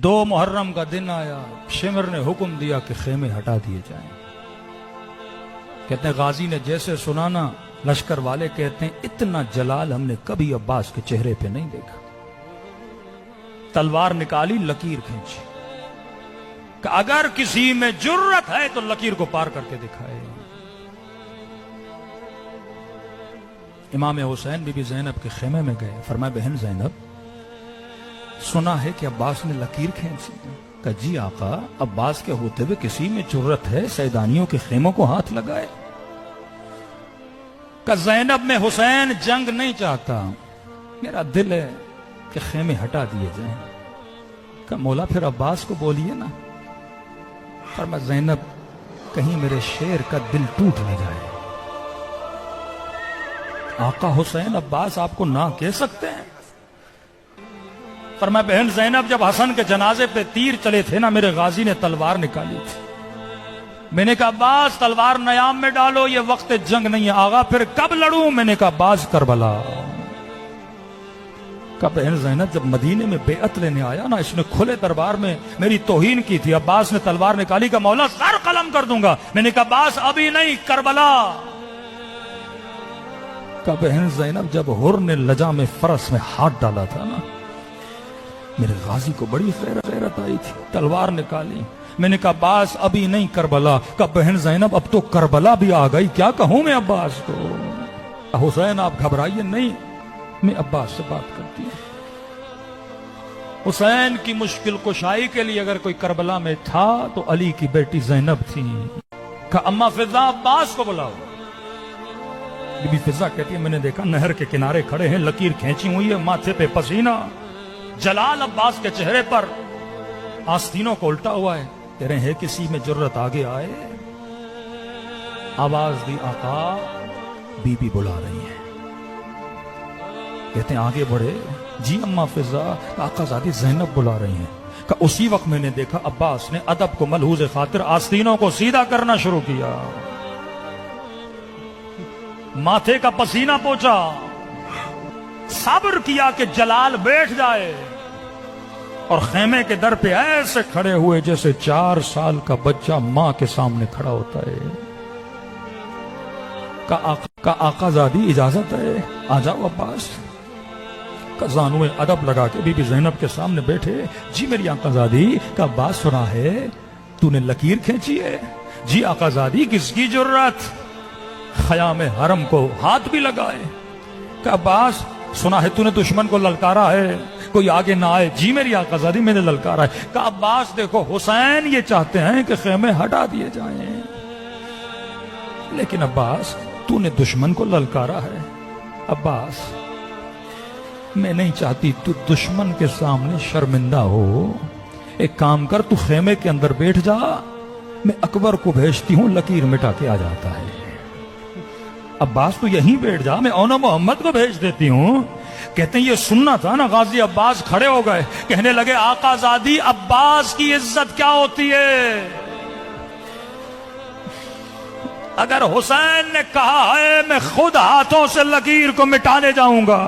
2 محرم کا دن آیا، شمر نے حکم دیا کہ خیمے ہٹا دیے جائیں۔ کہتے ہیں غازی نے جیسے سنانا، لشکر والے کہتے ہیں اتنا جلال ہم نے کبھی عباس کے چہرے پہ نہیں دیکھا۔ تلوار نکالی، لکیر کھینچی کہ اگر کسی میں جرت ہے تو لکیر کو پار کر کے دکھائے۔ امام حسین بی بی زینب کے خیمے میں گئے، فرمایا بہن زینب سنا ہے کہ عباس نے لکیر کھینچی۔ کہ جی آقا، عباس کے ہوتے ہوئے کسی میں جرت ہے سیدانیوں کے خیموں کو ہاتھ لگائے؟ کہ زینب میں حسین جنگ نہیں چاہتا، میرا دل ہے کہ خیمے ہٹا دیے جائیں۔ کہ مولا پھر عباس کو بولیے نا۔ فرمایا زینب کہیں میرے شیر کا دل ٹوٹ نہ جائے۔ آقا حسین عباس آپ کو نہ کہہ سکتے ہیں؟ فرمایا بہن زینب جب حسن کے جنازے پہ تیر چلے تھے نا، میرے غازی نے تلوار نکالی تھی، میں نے کہا عباس تلوار نیام میں ڈالو، یہ وقت جنگ نہیں ہے۔ آغا پھر کب لڑوں؟ میں نے کہا باز کربلا۔ کہ بہن زینب جب مدینے میں بیعت لینے آیا نا، اس نے کھلے دربار میں میری توہین کی تھی، عباس نے تلوار نکالی کہ مولا سر قلم کر دوں گا، میں نے کہا باز ابھی نہیں، کربلا۔ کہ بہن زینب جب حر نے لجا میں فرس میں ہاتھ ڈالا تھا نا، میرے غازی کو بڑی غیرت آئی تھی، تلوار نکالی، میں نے کہا عباس ابھی نہیں، کربلا۔ کہ بہن زینب اب تو کربلا بھی آ گئی، کیا کہوں میں عباس کو؟ حسین آپ گھبرائیے نہیں، میں عباس سے بات کرتی ہوں۔ حسین کی مشکل کشائی کے لیے اگر کوئی کربلا میں تھا تو علی کی بیٹی زینب تھی۔ کہ اما فضا عباس کو بلاؤ۔ بی بی فضا کہتی ہے میں نے دیکھا نہر کے کنارے کھڑے ہیں، لکیر کھینچی ہوئی ہے، ماتھے پہ پسینہ، جلال عباس کے چہرے پر آستینوں کو الٹا ہوا ہے، کہہ رہے ہیں کسی میں جرت آگے آئے؟ آواز دی آقا بی بی بلا رہی ہیں۔ کہتے ہیں آگے بڑھے، جی اما فضا، آقا زادی زینب بلا رہی ہیں۔ کہ اسی وقت میں نے دیکھا عباس نے ادب کو ملحوظ خاطر آستینوں کو سیدھا کرنا شروع کیا، ماتھے کا پسینہ پوچھا، صبر کیا کہ جلال بیٹھ جائے، اور خیمے کے در پہ ایسے کھڑے ہوئے جیسے 4 سال کا بچہ ماں کے سامنے کھڑا ہوتا ہے۔ کہ آقا زادی اجازت ہے، آ جاؤ عباس۔ کہ زانوے ادب لگا کے بی بی زینب کے سامنے بیٹھے، جی میری آقا زادی، کہ عباس سنا ہے تو نے لکیر کھینچی ہے؟ جی آقا زادی کس کی جرت؟ خیام حرم کو ہاتھ بھی لگائے۔ کہ عباس سنا ہے تو نے دشمن کو للکارا ہے، کوئی آگے نہ آئے؟ جی میری آقا زادی میں نے للکارا ہے۔ کہ عباس دیکھو حسین یہ چاہتے ہیں کہ خیمے ہٹا دیے جائیں، لیکن عباس تو نے دشمن کو للکارا ہے۔ عباس میں نہیں چاہتی تو دشمن کے سامنے شرمندہ ہو، ایک کام کر تو خیمے کے اندر بیٹھ جا، میں اکبر کو بھیجتی ہوں، لکیر مٹا کے آ جاتا ہے۔ عباس تو یہیں بیٹھ جا، میں اونا محمد کو بھیج دیتی ہوں۔ کہتے ہیں یہ سننا تھا نا، غازی عباس کھڑے ہو گئے، کہنے لگے آقا زادی عباس کی عزت کیا ہوتی ہے؟ اگر حسین نے کہا ہے میں خود ہاتھوں سے لکیر کو مٹانے جاؤں گا،